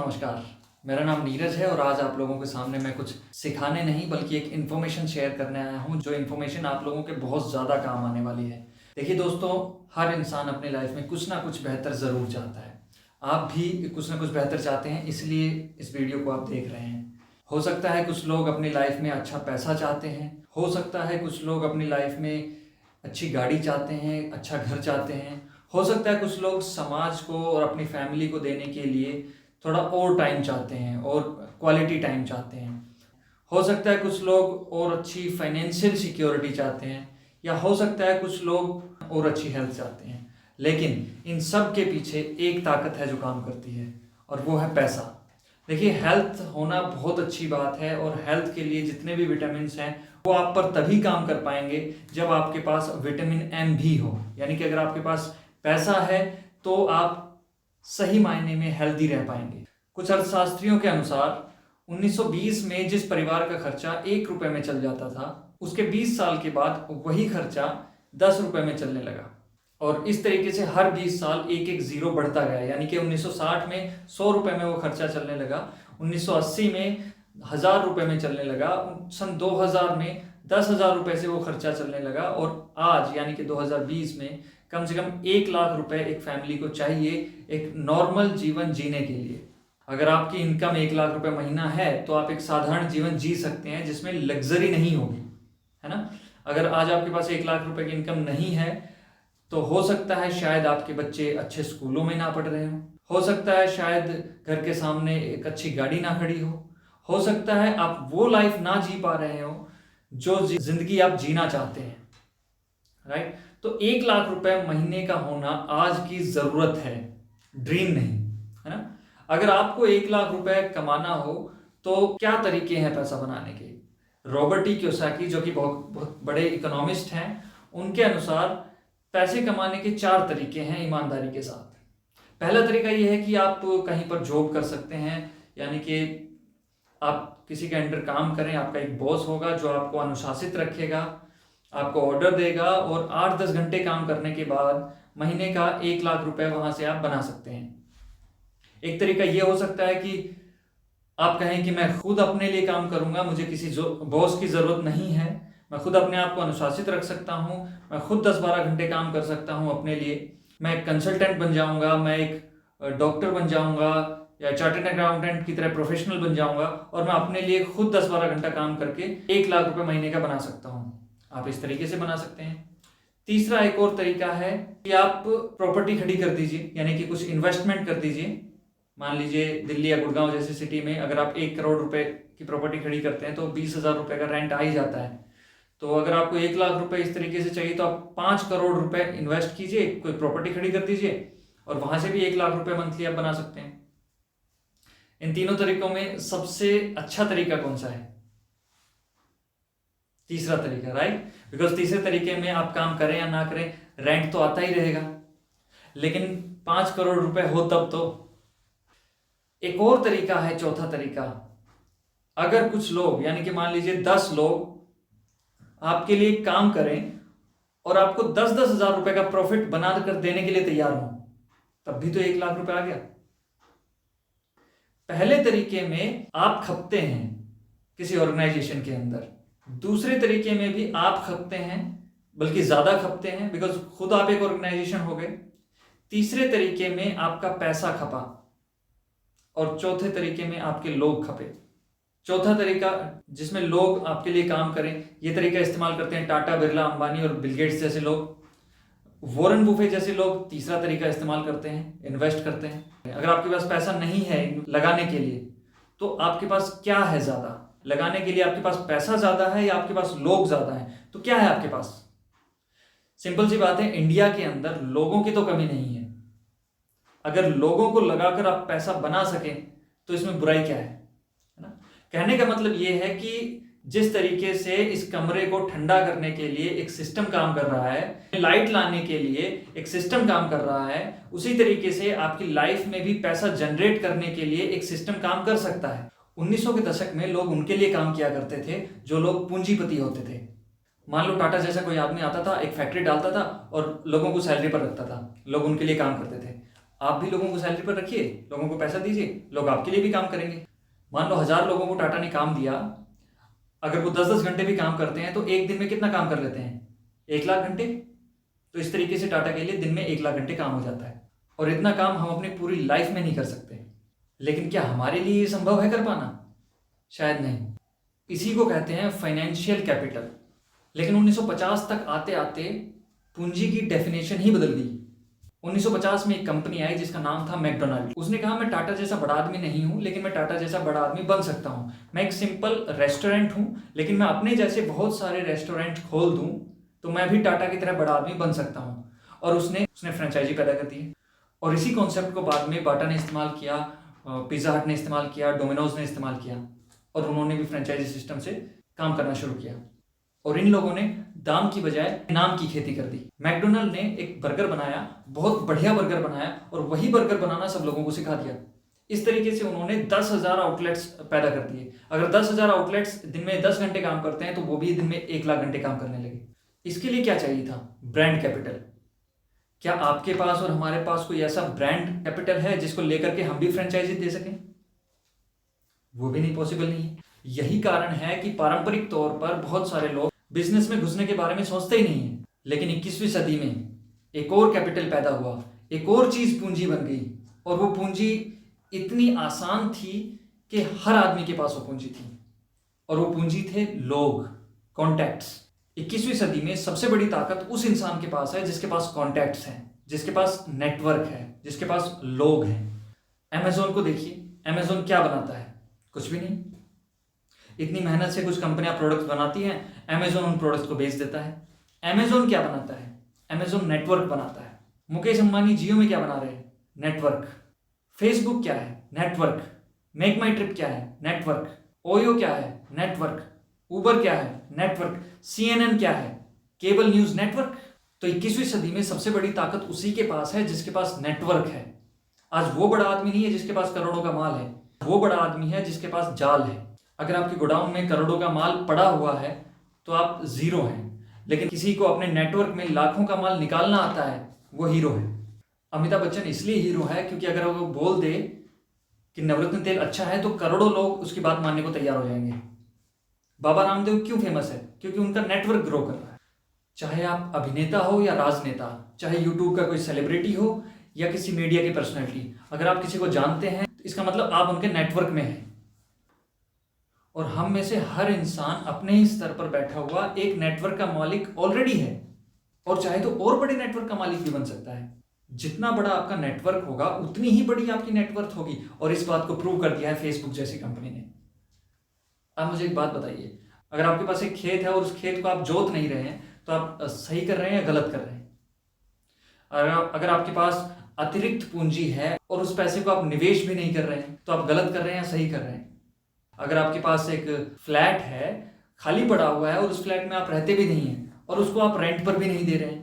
नमस्कार। मेरा नाम नीरज है और आज आप लोगों के सामने मैं कुछ सिखाने नहीं बल्कि एक इन्फॉर्मेशन शेयर करने आया हूँ, जो इन्फॉर्मेशन आप लोगों के बहुत ज़्यादा काम आने वाली है। देखिए दोस्तों, हर इंसान अपनी लाइफ में कुछ ना कुछ बेहतर ज़रूर चाहता है। आप भी कुछ ना कुछ बेहतर चाहते हैं, इसलिए इस वीडियो को आप देख रहे हैं। हो सकता है कुछ लोग अपनी लाइफ में अच्छा पैसा चाहते हैं, हो सकता है कुछ लोग अपनी लाइफ में अच्छी गाड़ी चाहते हैं, अच्छा घर चाहते हैं, हो सकता है कुछ लोग समाज को और अपनी फैमिली को देने के लिए थोड़ा और टाइम चाहते हैं और क्वालिटी टाइम चाहते हैं। हो सकता है कुछ लोग और अच्छी फाइनेंशियल सिक्योरिटी चाहते हैं, या हो सकता है कुछ लोग और अच्छी हेल्थ चाहते हैं। लेकिन इन सब के पीछे एक ताकत है जो काम करती है, और वो है पैसा। देखिए, हेल्थ होना बहुत अच्छी बात है, और हेल्थ के लिए जितने भी विटामिन हैं वो आप पर तभी काम कर पाएंगे जब आपके पास विटामिन एम भी हो। यानी कि अगर आपके पास पैसा है तो आप सही मायने में हेल्दी रह पाएंगे। कुछ अर्थशास्त्रियों के अनुसार 1920 में जिस परिवार का खर्चा 1 रुपए में चल जाता था, उसके 20 साल के बाद वही खर्चा 10 रुपए में चलने लगा। और इस तरीके से हर 20 साल एक एक जीरो बढ़ता गया। यानी कि 1960 में 100 रुपए में वो खर्चा चलने लगा, 1980 में 1000 रुपए में चलने लगा, सन 2000 में 10,000 रुपए से वो खर्चा चलने लगा, और आज यानी कि 2020 में कम से कम 1 लाख रुपए एक फैमिली को चाहिए एक नॉर्मल जीवन जीने के लिए। अगर आपकी इनकम 1 लाख रुपए महीना है तो आप एक साधारण जीवन जी सकते हैं जिसमें लग्जरी नहीं होगी, है ना। अगर आज आपके पास 1 लाख रुपए की इनकम नहीं है तो हो सकता है शायद आपके बच्चे अच्छे स्कूलों में ना पढ़ रहे हो सकता है शायद घर के सामने एक अच्छी गाड़ी ना खड़ी हो सकता है आप वो लाइफ ना जी पा रहे हो जो जिंदगी आप जीना चाहते हैं, राइट। तो 1 लाख रुपए महीने का होना आज की जरूरत है, ड्रीम नहीं, है ना। अगर आपको 1 लाख रुपए कमाना हो तो क्या तरीके हैं पैसा बनाने के। रॉबर्ट टी कियोसाकी, जो कि बहुत बड़े इकोनॉमिस्ट हैं, उनके अनुसार पैसे कमाने के 4 तरीके हैं ईमानदारी के साथ। पहला तरीका यह है कि आप कहीं पर जॉब कर सकते हैं, यानी कि आप किसी के अंडर काम करें, आपका एक बॉस होगा जो आपको अनुशासित रखेगा, आपको ऑर्डर देगा, और 8-10 घंटे काम करने के बाद महीने का 1 लाख रुपए वहां से आप बना सकते हैं। एक तरीका यह हो सकता है कि आप कहें कि मैं खुद अपने लिए काम करूंगा, मुझे किसी बॉस की जरूरत नहीं है, मैं खुद अपने आप को अनुशासित रख सकता हूं, मैं खुद 10-12 घंटे काम कर सकता हूं अपने लिए, मैं एक कंसल्टेंट बन जाऊंगा, मैं एक डॉक्टर बन जाऊंगा, या चार्टर्ड अकाउंटेंट की तरह प्रोफेशनल बन जाऊंगा, और मैं अपने लिए खुद 10-12 घंटा काम करके 1 लाख रुपए महीने का बना सकता हूं। आप इस तरीके से बना सकते हैं। तीसरा एक और तरीका है कि आप प्रॉपर्टी खड़ी कर दीजिए, यानी कि कुछ इन्वेस्टमेंट कर दीजिए। मान लीजिए दिल्ली या गुड़गांव जैसी सिटी में अगर आप 1 करोड़ रुपए की प्रॉपर्टी खड़ी करते हैं तो 20,000 रुपए का रेंट आ ही जाता है। तो अगर आपको 1 लाख रुपए इस तरीके से चाहिए तो आप 5 करोड़ रुपए इन्वेस्ट कीजिए, कोई प्रॉपर्टी खड़ी कर दीजिए, और वहां से भी 1 लाख रुपए मंथली आप बना सकते हैं। इन तीनों तरीकों में सबसे अच्छा तरीका कौन सा है? तीसरा तरीका, राइट। बिकॉज तीसरे तरीके में आप काम करें या ना करें, रेंट तो आता ही रहेगा, लेकिन 5 करोड़ रुपए हो तब तो। एक और तरीका है, चौथा तरीका। अगर कुछ लोग, यानी कि मान लीजिए 10 लोग आपके लिए काम करें और आपको 10-10 हजार रुपए का प्रॉफिट बना कर देने के लिए तैयार हो, तब भी तो 1 लाख रुपए आ गया। पहले तरीके में आप खपते हैं किसी ऑर्गेनाइजेशन के अंदर, दूसरे तरीके में भी आप खपते हैं, बल्कि ज्यादा खपते हैं, बिकॉज खुद आप एक ऑर्गेनाइजेशन हो गए। तीसरे तरीके में आपका पैसा खपा, और चौथे तरीके में आपके लोग खपे। चौथा तरीका जिसमें लोग आपके लिए काम करें, ये तरीका इस्तेमाल करते हैं टाटा, बिरला, अंबानी और बिल गेट्स जैसे लोग, वॉरेन बुफे जैसे लोग तीसरा तरीका इस्तेमाल करते हैं, इन्वेस्ट करते हैं। अगर आपके पास पैसा नहीं है लगाने के लिए, तो आपके पास क्या है ज्यादा लगाने के लिए? आपके पास पैसा ज्यादा है या आपके पास लोग ज्यादा हैं? तो क्या है आपके पास? सिंपल सी बात है, इंडिया के अंदर लोगों की तो कमी नहीं है। अगर लोगों को लगाकर आप पैसा बना सकें तो इसमें बुराई क्या है ना। कहने का मतलब यह है कि जिस तरीके से इस कमरे को ठंडा करने के लिए एक सिस्टम काम कर रहा है, लाइट लाने के लिए एक सिस्टम काम कर रहा है, उसी तरीके से आपकी लाइफ में भी पैसा जनरेट करने के लिए एक सिस्टम काम कर सकता है। 1900 के दशक में लोग उनके लिए काम किया करते थे जो लोग पूंजीपति होते थे। मान लो टाटा जैसा कोई आदमी आता था, एक फैक्ट्री डालता था और लोगों को सैलरी पर रखता था, लोग उनके लिए काम करते थे। आप भी लोगों को सैलरी पर रखिए, लोगों को पैसा दीजिए, लोग आपके लिए भी काम करेंगे। मान लो 1000 लोगों को टाटा ने काम दिया, अगर वो 10-10 घंटे भी काम करते हैं तो एक दिन में कितना काम कर लेते हैं? 1 लाख घंटे। तो इस तरीके से टाटा के लिए दिन में 1 लाख घंटे काम हो जाता है, और इतना काम हम अपनी पूरी लाइफ में नहीं कर सकते। लेकिन क्या हमारे लिए ये संभव है कर पाना? शायद नहीं। इसी को कहते हैं फाइनेंशियल कैपिटल। लेकिन 1950 तक आते आते पूंजी की डेफिनेशन ही बदल गई। 1950 में एक कंपनी आई जिसका नाम था मैकडोनाल्ड। उसने कहा मैं टाटा जैसा बड़ा आदमी नहीं हूं, लेकिन मैं टाटा जैसा बड़ा आदमी बन सकता हूं। मैं एक सिंपल रेस्टोरेंट हूं, लेकिन मैं अपने जैसे बहुत सारे रेस्टोरेंट खोल दूं तो मैं भी टाटा की तरह बड़ा आदमी बन सकता हूं। और उसने फ्रेंचाइजी पैदा कर दी। और इसी कॉन्सेप्ट को बाद में बाटा ने इस्तेमाल किया, पिज़्ज़ा हट ने इस्तेमाल किया, डोमिनोज ने इस्तेमाल किया, और उन्होंने भी फ्रेंचाइजी सिस्टम से काम करना शुरू किया। और इन लोगों ने दाम की बजाय नाम की खेती कर दी। मैकडोनल्ड ने एक बर्गर बनाया, बहुत बढ़िया बर्गर बनाया, और वही बर्गर बनाना सब लोगों को सिखा दिया। इस तरीके से उन्होंने 10,000 आउटलेट्स पैदा कर दिए। अगर 10,000 आउटलेट्स दिन में 10 घंटे काम करते हैं तो वो भी दिन में 1 लाख घंटे काम करने लगे। इसके लिए क्या चाहिए था? Brand capital. क्या आपके पास और हमारे पास कोई ऐसा ब्रांड कैपिटल है जिसको लेकर के हम भी फ्रेंचाइजी दे सकें? वो भी नहीं, पॉसिबल नहीं है। यही कारण है कि पारंपरिक तौर पर बहुत सारे लोग बिजनेस में घुसने के बारे में सोचते ही नहीं है। लेकिन 21वीं सदी में एक और कैपिटल पैदा हुआ, एक और चीज पूंजी बन गई, और वो पूंजी इतनी आसान थी कि हर आदमी के पास वो पूंजी थी, और वो पूंजी थे लोग, कॉन्टैक्ट्स। 21वीं सदी में सबसे बड़ी ताकत उस इंसान के पास है जिसके पास कॉन्टैक्ट्स हैं, जिसके पास नेटवर्क है, जिसके पास लोग हैं। अमेजोन को देखिए, अमेजोन क्या बनाता है? कुछ भी नहीं। इतनी मेहनत से कुछ कंपनियां प्रोडक्ट्स बनाती हैं, अमेजोन उन प्रोडक्ट्स को बेच देता है। अमेजोन क्या बनाता है? अमेजोन नेटवर्क बनाता है। मुकेश अंबानी जियो में क्या बना रहे हैं? नेटवर्क। फेसबुक क्या है? नेटवर्क। मेक माई ट्रिप क्या है? नेटवर्क। ओयो क्या है? नेटवर्क। उबर क्या है? नेटवर्क। CNN क्या है? Cable news network. तो 21वीं सदी में सबसे बड़ी ताकत उसी के पास है जिसके पास नेटवर्क है। आज वो बड़ा आदमी नहीं है जिसके पास करोड़ों का माल है, वो बड़ा आदमी है जिसके पास जाल है। अगर आपके गोडाउन में करोड़ों का माल पड़ा हुआ है तो आप जीरो हैं, लेकिन किसी को अपने नेटवर्क में लाखों का माल निकालना आता है, वो हीरो है। अमिताभ बच्चन इसलिए हीरो है क्योंकि अगर वो बोल दे कि नवरत्न तेल अच्छा है तो करोड़ों लोग उसकी बात मानने को तैयार हो जाएंगे। बाबा रामदेव क्यों फेमस है? क्योंकि उनका नेटवर्क ग्रो कर रहा है। चाहे आप अभिनेता हो या राजनेता, चाहे यूट्यूब का कोई सेलिब्रिटी हो या किसी मीडिया की पर्सनैलिटी, अगर आप किसी को जानते हैं तो इसका मतलब आप उनके नेटवर्क में हैं। और हम में से हर इंसान अपने ही स्तर पर बैठा हुआ एक नेटवर्क का मालिक ऑलरेडी है, और चाहे तो और बड़े नेटवर्क का मालिक भी बन सकता है। जितना बड़ा आपका नेटवर्क होगा उतनी ही बड़ी आपकी नेटवर्थ होगी, और इस बात को प्रूव कर दिया है फेसबुक जैसी कंपनी ने। अब मुझे एक बात बताइए, अगर आपके पास एक खेत है और उस खेत को आप जोत नहीं रहे हैं तो आप सही कर रहे हैं या गलत कर रहे हैं? अगर आपके पास अतिरिक्त पूंजी है और उस पैसे को आप निवेश भी नहीं कर रहे हैं तो आप गलत कर रहे हैं या सही कर रहे हैं? अगर आपके पास एक फ्लैट है, खाली पड़ा हुआ है, और उस फ्लैट में आप रहते भी नहीं हैं और उसको आप रेंट पर भी नहीं दे रहे हैं,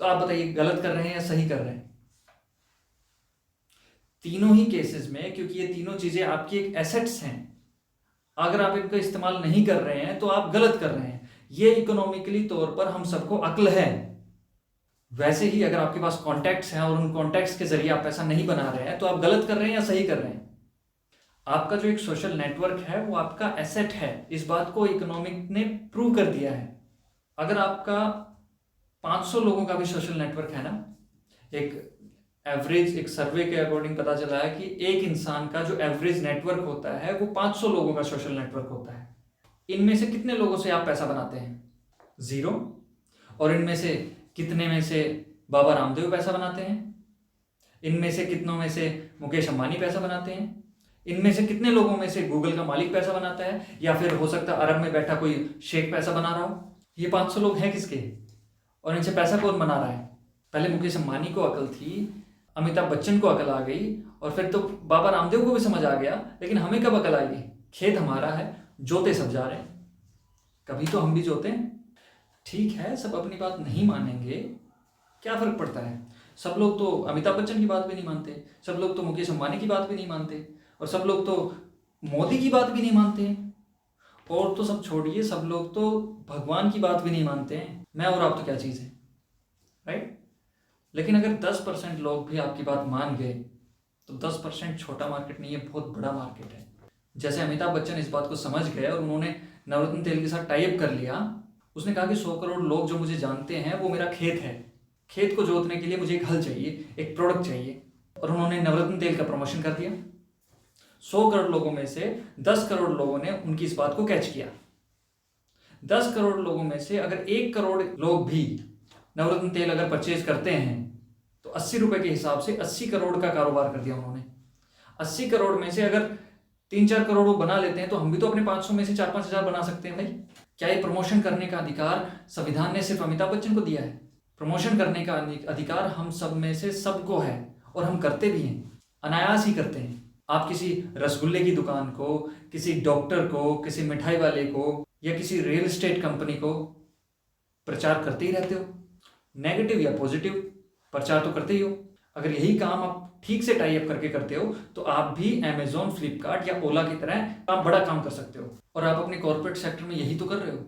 तो आप बताइए गलत कर रहे हैं या सही कर रहे हैं? तीनों ही केसेस में, क्योंकि ये तीनों चीजें आपकी एक एसेट्स हैं, अगर आप इनका इस्तेमाल नहीं कर रहे हैं तो आप गलत कर रहे हैं। ये इकोनॉमिकली तौर पर हम सबको अक्ल है। वैसे ही अगर आपके पास कॉन्टैक्ट्स हैं और उन कॉन्टैक्ट्स के जरिए आप पैसा नहीं बना रहे हैं तो आप गलत कर रहे हैं या सही कर रहे हैं? आपका जो एक सोशल नेटवर्क है वो आपका एसेट है, इस बात को इकोनॉमिक ने प्रूव कर दिया है। अगर आपका 500 लोगों का भी सोशल नेटवर्क है ना, एक एवरेज एक सर्वे के अकॉर्डिंग पता चला है कि एक इंसान का जो एवरेज नेटवर्क होता है वो 500 लोगों का सोशल नेटवर्क होता है। इनमें से कितने लोगों से आप पैसा बनाते हैं? 0। और इनमें से कितने में से बाबा रामदेव पैसा बनाते हैं? इनमें से कितनों में से मुकेश अंबानी पैसा बनाते हैं? इनमें से कितने लोगों में से गूगल का मालिक पैसा बनाता है, या फिर हो सकता है अरब में बैठा कोई शेख पैसा बना रहा हो? ये 500 लोग हैं किसके, और इनसे पैसा कौन बना रहा है? पहले मुकेश अंबानी को अकल थी, अमिताभ बच्चन को अकल आ गई, और फिर तो बाबा रामदेव को भी समझ आ गया, लेकिन हमें कब अकल आएगी? खेत हमारा है, जोते सब जा रहे हैं, कभी तो हम भी जोते हैं। ठीक है, सब अपनी बात नहीं मानेंगे, क्या फर्क पड़ता है? सब लोग तो अमिताभ बच्चन की बात भी नहीं मानते, सब लोग तो मुकेश अंबानी की बात भी नहीं मानते, और सब लोग तो मोदी की बात भी नहीं मानते हैं, और तो सब छोड़िए, सब लोग तो भगवान की बात भी नहीं मानते हैं। मैं और आप तो क्या चीज़ है, राइट? लेकिन अगर 10% लोग भी आपकी बात मान गए तो 10% छोटा मार्केट नहीं है, बहुत बड़ा मार्केट है। जैसे अमिताभ बच्चन इस बात को समझ गए और उन्होंने नवरत्न तेल के साथ टाई अप कर लिया। उसने कहा कि 100 करोड़ लोग जो मुझे जानते हैं वो मेरा खेत है, खेत को जोतने के लिए मुझे एक हल चाहिए, एक प्रोडक्ट चाहिए, और उन्होंने नवरत्न तेल का प्रमोशन कर दिया। 100 करोड़ लोगों में से 10 करोड़ लोगों ने उनकी इस बात को कैच किया। 10 करोड़ लोगों में से अगर 1 करोड़ लोग भी नवरत्न तेल अगर परचेज करते हैं तो 80 रुपए के हिसाब से 80 करोड़ का कारोबार कर दिया उन्होंने। 80 करोड़ में से अगर 3-4 करोड़ वो बना लेते हैं तो हम भी तो अपने 500 में से 4-5 हजार बना सकते हैं भाई। क्या ये प्रमोशन करने का अधिकार संविधान ने सिर्फ अमिताभ बच्चन को दिया है? प्रमोशन करने का अधिकार हम सब में से सबको है और हम करते भी हैं, अनायास ही करते हैं। आप किसी रसगुल्ले की दुकान को, किसी डॉक्टर को, किसी मिठाई वाले को या किसी रियल एस्टेट कंपनी को प्रचार करते ही रहते हो, नेगेटिव या पॉजिटिव प्रचार तो करते ही हो। अगर यही काम आप ठीक से टाई अप करके करते हो तो आप भी अमेजोन, फ्लिपकार्ट या ओला की तरह आप बड़ा काम कर सकते हो। और आप अपने कॉर्पोरेट सेक्टर में यही तो कर रहे हो,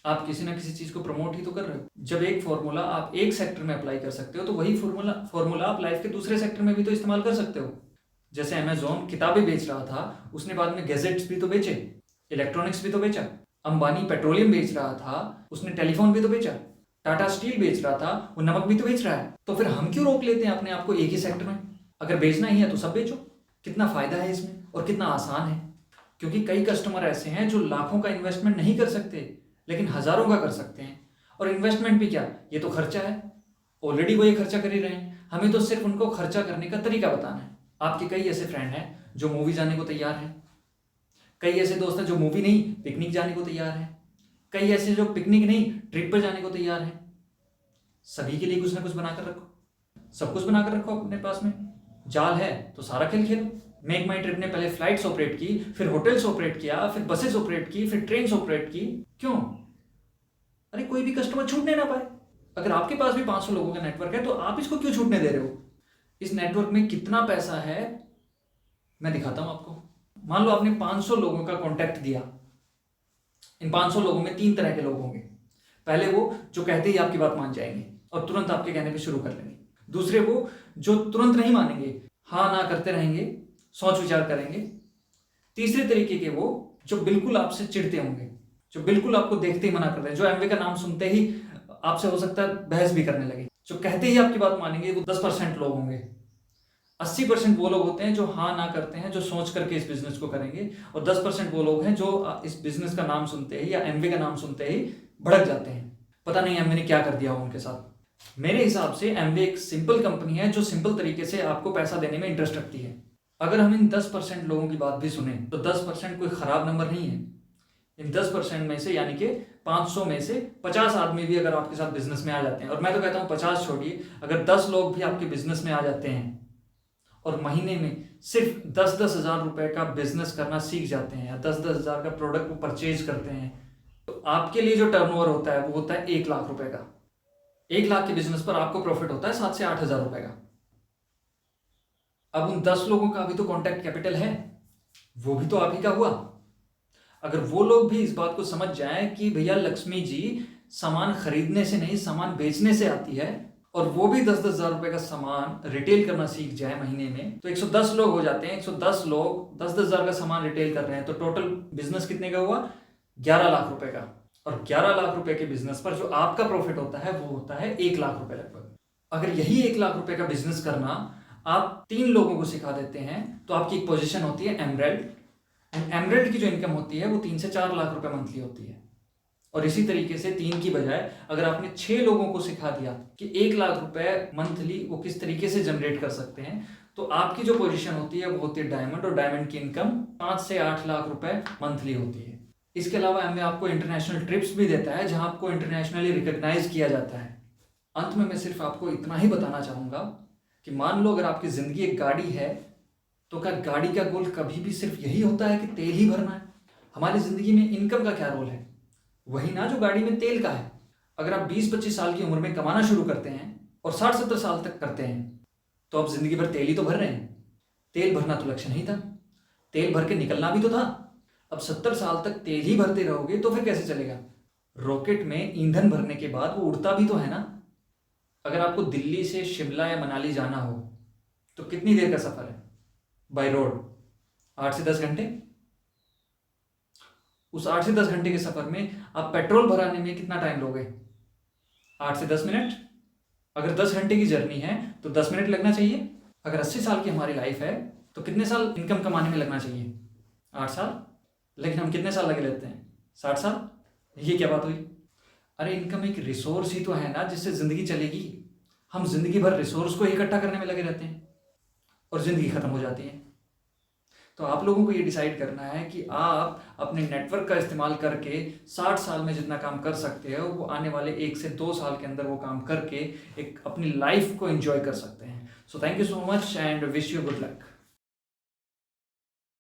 आप किसी ना किसी चीज को प्रमोट ही तो कर रहे हो। जब एक फॉर्मूला आप एक सेक्टर में अप्लाई कर सकते हो तो वही फॉर्मूला आप लाइफ के दूसरे सेक्टर में भी तो इस्तेमाल कर सकते हो। जैसे अमेजोन किताबें बेच रहा था, उसने बाद में गैजेट्स भी तो बेचे, इलेक्ट्रॉनिक्स भी तो बेचा। अंबानी पेट्रोलियम बेच रहा था, उसने टेलीफोन भी तो बेचा। टाटा स्टील बेच रहा था, वो नमक भी तो बेच रहा है। तो फिर हम क्यों रोक लेते हैं अपने आप को एक ही सेक्टर में? अगर बेचना ही है तो सब बेचो। कितना फायदा है इसमें और कितना आसान है। क्योंकि कई कस्टमर ऐसे हैं जो लाखों का इन्वेस्टमेंट नहीं कर सकते लेकिन हजारों का कर सकते हैं। और इन्वेस्टमेंट भी क्या, ये तो खर्चा है, ऑलरेडी वो ये खर्चा कर ही रहे हैं, हमें तो सिर्फ उनको खर्चा करने का तरीका बताना है। आपके कई ऐसे फ्रेंड हैं जो मूवी जाने को तैयार हैं, कई ऐसे दोस्त हैं जो मूवी नहीं पिकनिक जाने को तैयार हैं, कई ऐसे जो पिकनिक नहीं ट्रिप पर जाने को तैयार हैं। सभी के लिए कुछ ना कुछ बनाकर रखो, सब कुछ बनाकर रखो अपने पास में। जाल है तो सारा खेल खेलो। मेक माई ट्रिप ने पहले फ्लाइट्स ऑपरेट की, फिर होटल्स ऑपरेट किया, फिर बसेस ऑपरेट की, फिर ट्रेन्स ऑपरेट की। क्यों? अरे कोई भी कस्टमर छूटने ना पाए। अगर आपके पास भी 500 लोगों का नेटवर्क है तो आप इसको क्यों छूटने दे रहे हो? इस नेटवर्क में कितना पैसा है मैं दिखाता हूं आपको। मान लो आपने 500 लोगों का कॉन्टैक्ट दिया। इन 500 लोगों में 3 तरह के लोग होंगे। पहले वो जो कहते ही आपकी बात मान जाएंगे और तुरंत आपके कहने पे शुरू कर लेंगे। दूसरे वो जो तुरंत नहीं मानेंगे, हाँ ना करते रहेंगे, सोच विचार करेंगे। तीसरे तरीके के वो जो बिल्कुल आपसे चिढ़ते होंगे, जो बिल्कुल आपको देखते ही मना कर रहे हैं, जो एमवे का नाम सुनते ही आपसे हो सकता है बहस भी करने लगे। जो कहते ही आपकी बात मानेंगे वो 10% लोग होंगे। 80% वो लोग होते हैं जो हाँ ना करते हैं, जो सोच करके इस बिजनेस को करेंगे। और 10% वो लोग हैं जो इस बिजनेस का नाम सुनते ही या एमवे का नाम सुनते ही भड़क जाते हैं। पता नहीं एमवे ने क्या कर दिया उनके साथ। मेरे हिसाब से एमवे एक सिंपल कंपनी है जो सिंपल तरीके से आपको पैसा देने में इंटरेस्ट रखती है। अगर हम इन 10% लोगों की बात भी सुने तो 10% कोई खराब नंबर नहीं है। इन 10% में से यानी कि 500 में से 50 आदमी भी अगर आपके साथ बिजनेस में आ जाते हैं, और मैं तो कहता हूं 50 छोड़िए, अगर 10 लोग भी आपके बिजनेस में आ जाते हैं और महीने में सिर्फ 10-10 हजार रुपए का बिजनेस करना सीख जाते हैं या 10-10 हजार का प्रोडक्ट को परचेज करते हैं, तो आपके लिए जो टर्नओवर होता है वो होता है 1 लाख रुपए का। 1 लाख के बिजनेस पर आपको प्रॉफिट होता है 7 से 8 हजार रुपए का। अब उन 10 लोगों का भी तो कॉन्टैक्ट कैपिटल है, वो भी तो आप ही का हुआ। अगर वो लोग भी इस बात को समझ जाएं कि भैया लक्ष्मी जी सामान खरीदने से नहीं सामान बेचने से आती है, और वो भी 10-10 हजार रुपए का सामान रिटेल करना सीख जाए महीने में, तो 110 लोग हो जाते हैं। 110 लोग 10-10 हजार का सामान रिटेल कर रहे हैं तो टोटल बिजनेस कितने का हुआ? 11 लाख रुपए का। और 11 लाख रुपए के बिजनेस पर जो आपका प्रॉफिट होता है वो होता है 1 लाख रुपए लगभग। अगर यही 1 लाख रुपए का बिजनेस करना आप 3 लोगों को सिखा देते हैं तो आपकी एक पोजीशन होती है एमरेल्ड। एंड एमरेल्ड की जो इनकम होती है वो 3 से 4 लाख रुपए मंथली होती है। और इसी तरीके से 3 की बजाय अगर आपने 6 लोगों को सिखा दिया कि 1 लाख रुपए मंथली वो किस तरीके से जनरेट कर सकते हैं, तो आपकी जो पोजीशन होती है वो होती है डायमंड, और डायमंड की इनकम 5 से 8 लाख रुपए मंथली होती है। इसके अलावा एमवे आपको इंटरनेशनल ट्रिप्स भी देता है जहां आपको इंटरनेशनली रिकॉग्नाइज किया जाता है। अंत में मैं सिर्फ आपको इतना ही बताना चाहूंगा कि मान लो अगर आपकी जिंदगी एक गाड़ी है तो क्या गाड़ी का गोल कभी भी सिर्फ यही होता है कि तेल ही भरना है? हमारी जिंदगी में इनकम का क्या रोल है? वही ना जो गाड़ी में तेल का है। अगर आप 20-25 साल की उम्र में कमाना शुरू करते हैं और 60-70 साल तक करते हैं तो आप जिंदगी भर तेल ही तो भर रहे हैं। तेल भरना तो लक्ष्य नहीं था, तेल भर के निकलना भी तो था। अब 70 साल तक तेल ही भरते रहोगे तो फिर कैसे चलेगा? रॉकेट में ईंधन भरने के बाद वो उड़ता भी तो है ना। अगर आपको दिल्ली से शिमला या मनाली जाना हो तो कितनी देर का सफ़र है बाय रोड? 8 से 10 घंटे। उस 8 से 10 घंटे के सफ़र में आप पेट्रोल भराने में कितना टाइम लोगे? 8 से 10 मिनट। अगर 10 घंटे की जर्नी है तो 10 मिनट लगना चाहिए। अगर 80 साल की हमारी लाइफ है तो कितने साल इनकम कमाने में लगना चाहिए? 8 साल। लेकिन हम कितने साल लगे लेते हैं? 60 साल। ये क्या बात हुई? अरे इनकम एक रिसोर्स ही तो है ना जिससे ज़िंदगी चलेगी। हम जिंदगी भर रिसोर्स को इकट्ठा करने में लगे रहते हैं और ज़िंदगी ख़त्म हो जाती है। तो आप लोगों को ये डिसाइड करना है कि आप अपने नेटवर्क का इस्तेमाल करके 60 साल में जितना काम कर सकते हो वो आने वाले 1 से 2 साल के अंदर वो काम करके एक अपनी लाइफ को एंजॉय कर सकते हैं। So thank you so much and wish you good luck.